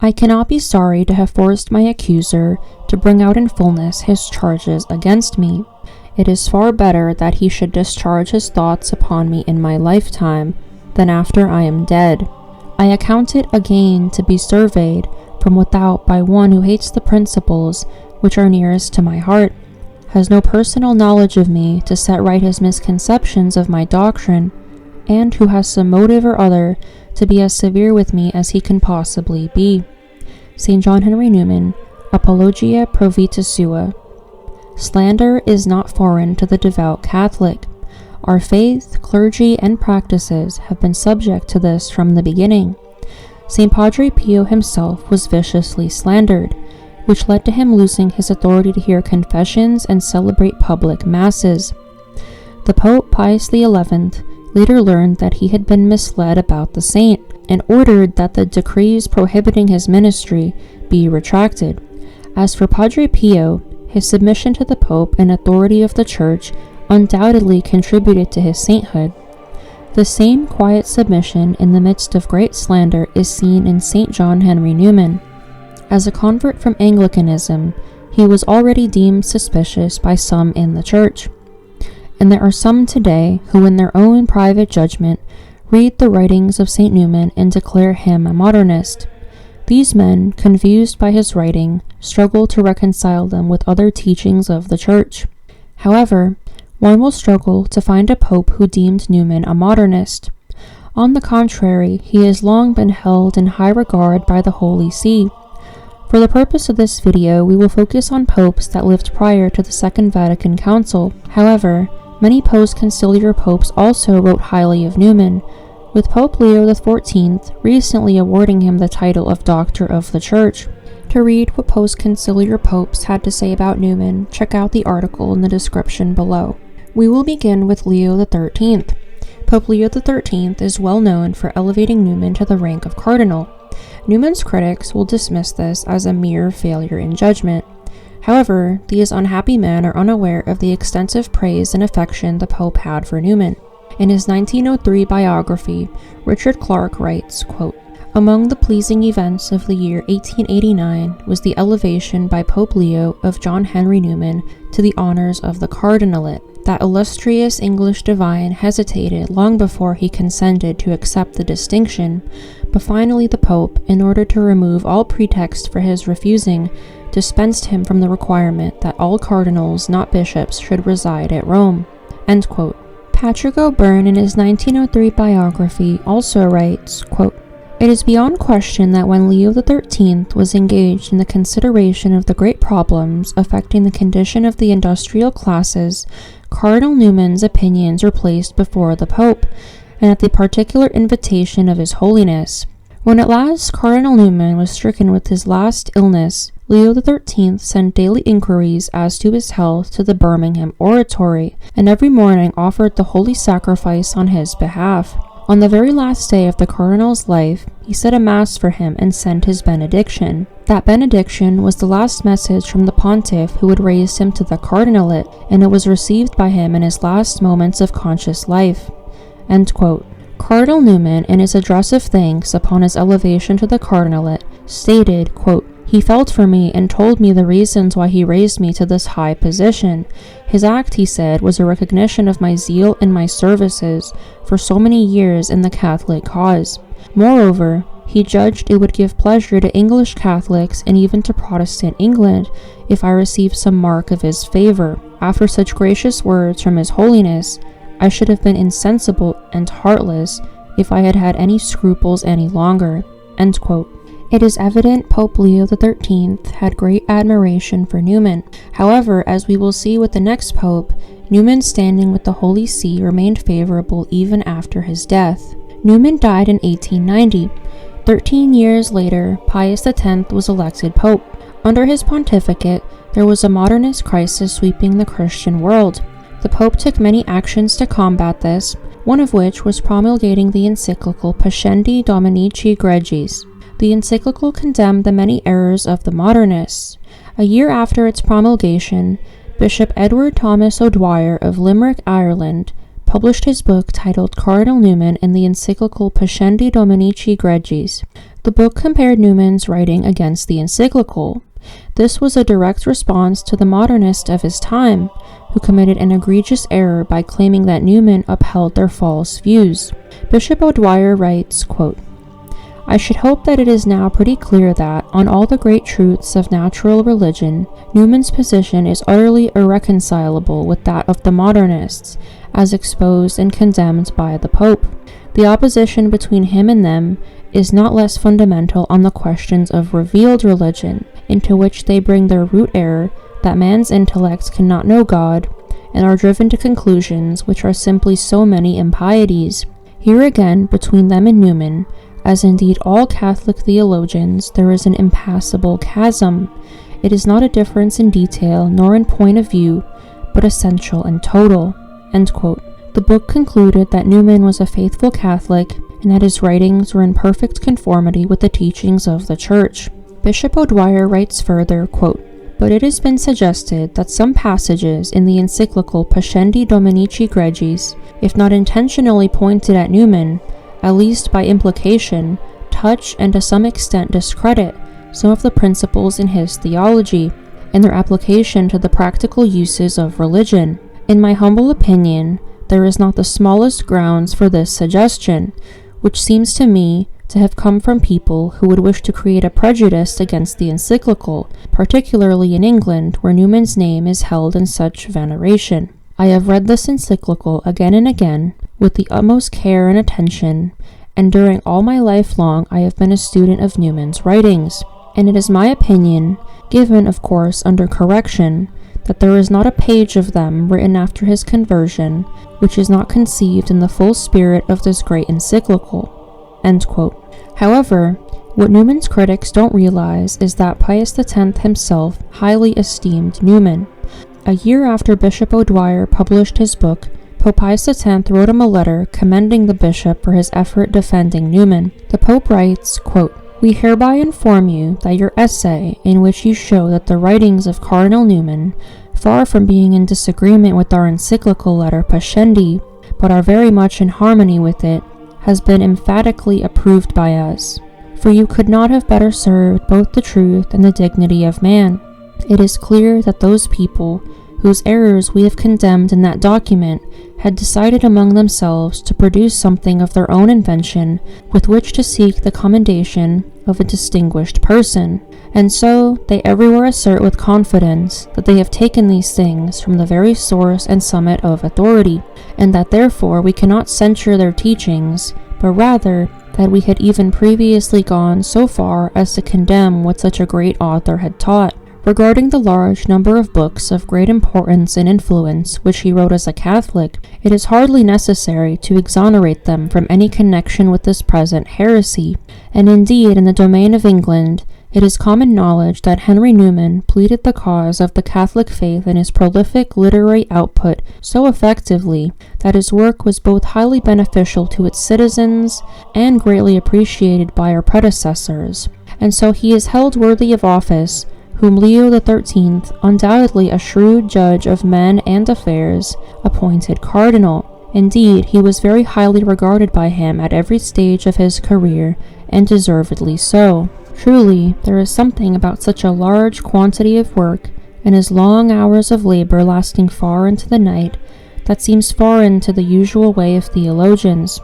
I cannot be sorry to have forced my accuser to bring out in fullness his charges against me. It is far better that he should discharge his thoughts upon me in my lifetime than after I am dead. I account it a gain to be surveyed from without by one who hates the principles which are nearest to my heart, has no personal knowledge of me to set right his misconceptions of my doctrine, and who has some motive or other to be as severe with me as he can possibly be. St. John Henry Newman, Apologia Pro Vita Sua. Slander is not foreign to the devout Catholic. Our faith, clergy, and practices have been subject to this from the beginning. St. Padre Pio himself was viciously slandered, which led to him losing his authority to hear confessions and celebrate public masses. The Pope Pius XI later learned that he had been misled about the saint and ordered that the decrees prohibiting his ministry be retracted. As for Padre Pio, his submission to the Pope and authority of the Church undoubtedly contributed to his sainthood. The same quiet submission in the midst of great slander is seen in St. John Henry Newman. As a convert from Anglicanism, he was already deemed suspicious by some in the Church. And there are some today who in their own private judgment read the writings of St. Newman and declare him a modernist. These men, confused by his writing, struggle to reconcile them with other teachings of the Church. However, one will struggle to find a pope who deemed Newman a modernist. On the contrary, he has long been held in high regard by the Holy See. For the purpose of this video, we will focus on popes that lived prior to the Second Vatican Council. However, many post-conciliar popes also wrote highly of Newman, with Pope Leo XIV recently awarding him the title of Doctor of the Church. To read what post-conciliar popes had to say about Newman, check out the article in the description below. We will begin with Leo XIII. Pope Leo XIII is well known for elevating Newman to the rank of cardinal. Newman's critics will dismiss this as a mere failure in judgment. However, these unhappy men are unaware of the extensive praise and affection the Pope had for Newman. In his 1903 biography, Richard Clarke writes, quote, "Among the pleasing events of the year 1889 was the elevation by Pope Leo of John Henry Newman to the honors of the cardinalate. That illustrious English divine hesitated long before he consented to accept the distinction, but finally the Pope, in order to remove all pretext for his refusing, dispensed him from the requirement that all cardinals, not bishops, should reside at Rome." End quote. Patrick O'Byrne, in his 1903 biography, also writes, quote, "It is beyond question that when Leo XIII was engaged in the consideration of the great problems affecting the condition of the industrial classes, Cardinal Newman's opinions were placed before the Pope, and at the particular invitation of His Holiness. When at last Cardinal Newman was stricken with his last illness, Leo XIII sent daily inquiries as to his health to the Birmingham Oratory, and every morning offered the holy sacrifice on his behalf. On the very last day of the cardinal's life, he said a mass for him and sent his benediction. That benediction was the last message from the pontiff who had raised him to the cardinalate, and it was received by him in his last moments of conscious life." End quote. Cardinal Newman, in his address of thanks upon his elevation to the cardinalate, stated, quote, "He felt for me and told me the reasons why he raised me to this high position. His act, he said, was a recognition of my zeal and my services for so many years in the Catholic cause. Moreover, he judged it would give pleasure to English Catholics and even to Protestant England if I received some mark of his favor. After such gracious words from His Holiness, I should have been insensible and heartless if I had had any scruples any longer." End quote. It is evident Pope Leo XIII had great admiration for Newman. However, as we will see with the next pope, Newman's standing with the Holy See remained favorable even after his death. Newman died in 1890. 13 years later, Pius X was elected pope. Under his pontificate, there was a modernist crisis sweeping the Christian world. The Pope took many actions to combat this, one of which was promulgating the encyclical Pascendi Dominici Gregis. The encyclical condemned the many errors of the modernists. A year after its promulgation, Bishop Edward Thomas O'Dwyer of Limerick, Ireland, published his book titled Cardinal Newman in the encyclical Pascendi Dominici Gregis. The book compared Newman's writing against the encyclical. This was a direct response to the modernist of his time, who committed an egregious error by claiming that Newman upheld their false views. Bishop O'Dwyer writes, quote, I should hope that it is now pretty clear that, on all the great truths of natural religion, Newman's position is utterly irreconcilable with that of the modernists, as exposed and condemned by the Pope. The opposition between him and them is not less fundamental on the questions of revealed religion, into which they bring their root error that man's intellect cannot know God, and are driven to conclusions which are simply so many impieties. Here again, between them and Newman, as indeed all Catholic theologians, there is an impassable chasm. It is not a difference in detail nor in point of view, but essential and total." End quote. The book concluded that Newman was a faithful Catholic and that his writings were in perfect conformity with the teachings of the Church. Bishop O'Dwyer writes further, quote, "But it has been suggested that some passages in the encyclical Pascendi Dominici Gregis, if not intentionally pointed at Newman, at least by implication, touch and to some extent discredit some of the principles in his theology and their application to the practical uses of religion. In my humble opinion, there is not the smallest grounds for this suggestion, which seems to me to have come from people who would wish to create a prejudice against the encyclical, particularly in England, where Newman's name is held in such veneration. I have read this encyclical again and again, with the utmost care and attention, and during all my life long I have been a student of Newman's writings, and it is my opinion, given of course under correction, that there is not a page of them written after his conversion which is not conceived in the full spirit of this great encyclical." End quote. However, what Newman's critics don't realize is that Pius X himself highly esteemed Newman. A year after Bishop O'Dwyer published his book, Pope Pius X wrote him a letter commending the bishop for his effort defending Newman. The Pope writes, quote, "We hereby inform you that your essay, in which you show that the writings of Cardinal Newman, far from being in disagreement with our encyclical letter Pascendi, but are very much in harmony with it, has been emphatically approved by us. For you could not have better served both the truth and the dignity of man. It is clear that those people, whose errors we have condemned in that document, had decided among themselves to produce something of their own invention with which to seek the commendation of a distinguished person. And so they everywhere assert with confidence that they have taken these things from the very source and summit of authority, and that therefore we cannot censure their teachings, but rather that we had even previously gone so far as to condemn what such a great author had taught. Regarding the large number of books of great importance and influence which he wrote as a Catholic, it is hardly necessary to exonerate them from any connection with this present heresy, and indeed in the domain of England, it is common knowledge that Henry Newman pleaded the cause of the Catholic faith in his prolific literary output so effectively that his work was both highly beneficial to its citizens and greatly appreciated by our predecessors, and so he is held worthy of office, whom Leo XIII, undoubtedly a shrewd judge of men and affairs, appointed cardinal. Indeed, he was very highly regarded by him at every stage of his career, and deservedly so. Truly, there is something about such a large quantity of work, and his long hours of labor lasting far into the night, that seems foreign to the usual way of theologians.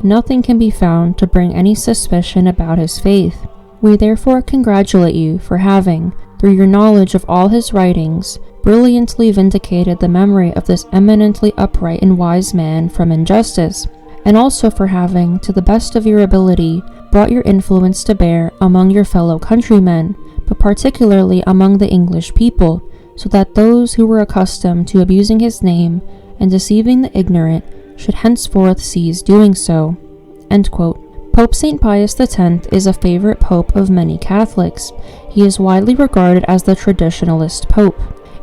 Nothing can be found to bring any suspicion about his faith. We therefore congratulate you for having, through your knowledge of all his writings, brilliantly vindicated the memory of this eminently upright and wise man from injustice, and also for having, to the best of your ability, brought your influence to bear among your fellow countrymen, but particularly among the English people, so that those who were accustomed to abusing his name and deceiving the ignorant should henceforth cease doing so." End quote. Pope St. Pius X is a favorite pope of many Catholics. He is widely regarded as the traditionalist pope.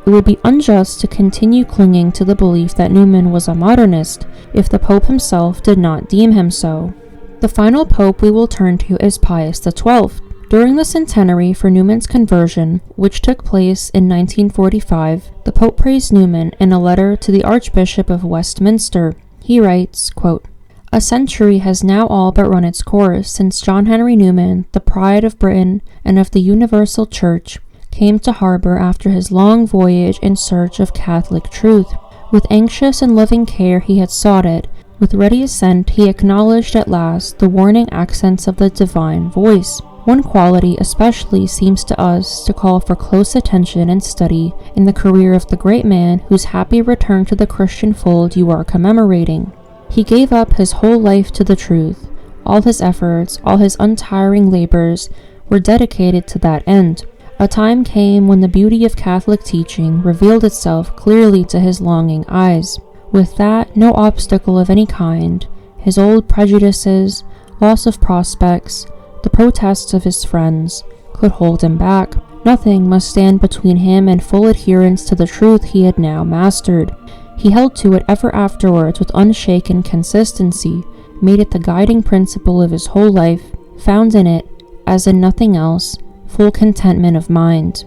It would be unjust to continue clinging to the belief that Newman was a modernist if the pope himself did not deem him so. The final pope we will turn to is Pius XII. During the centenary for Newman's conversion, which took place in 1945, the pope praised Newman in a letter to the Archbishop of Westminster. He He writes, quote, "A century has now all but run its course since John Henry Newman, the pride of Britain and of the universal church, came to harbor after his long voyage in search of Catholic truth. With anxious and loving care he had sought it. With ready assent he acknowledged at last the warning accents of the divine voice. One quality especially seems to us to call for close attention and study in the career of the great man whose happy return to the Christian fold you are commemorating. He gave up his whole life to the truth. All his efforts, all his untiring labors were dedicated to that end. A time came when the beauty of Catholic teaching revealed itself clearly to his longing eyes. With that, no obstacle of any kind, his old prejudices, loss of prospects, the protests of his friends, could hold him back. Nothing must stand between him and full adherence to the truth he had now mastered. He held to it ever afterwards with unshaken consistency, made it the guiding principle of his whole life, found in it, as in nothing else, full contentment of mind."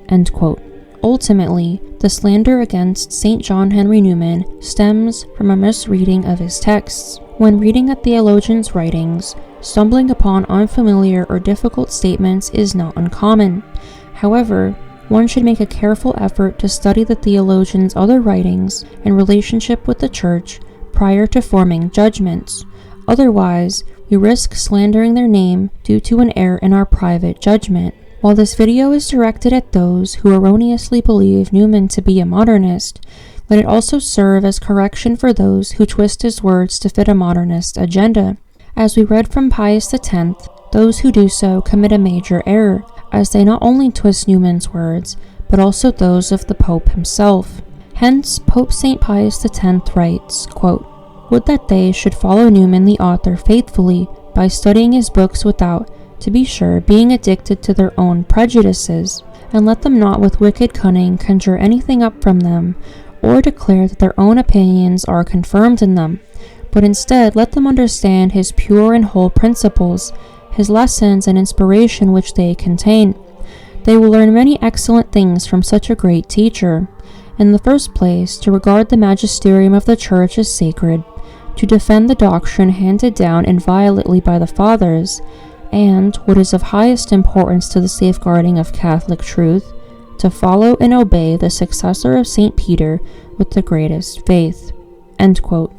End quote. Ultimately, the slander against St. John Henry Newman stems from a misreading of his texts. When reading a theologian's writings, stumbling upon unfamiliar or difficult statements is not uncommon. However, one should make a careful effort to study the theologian's other writings in relationship with the Church prior to forming judgments. Otherwise, we risk slandering their name due to an error in our private judgment. While this video is directed at those who erroneously believe Newman to be a modernist, let it also serve as correction for those who twist his words to fit a modernist agenda. As we read from Pius X, those who do so commit a major error, as they not only twist Newman's words, but also those of the Pope himself. Hence, Pope St. Pius X writes, quote, "Would that they should follow Newman the author faithfully by studying his books without, to be sure, being addicted to their own prejudices, and let them not with wicked cunning conjure anything up from them, or declare that their own opinions are confirmed in them, but instead let them understand his pure and whole principles, his lessons and inspiration which they contain. They will learn many excellent things from such a great teacher. In the first place, to regard the magisterium of the Church as sacred, to defend the doctrine handed down inviolably by the Fathers, and, what is of highest importance to the safeguarding of Catholic truth, to follow and obey the successor of St. Peter with the greatest faith." End quote.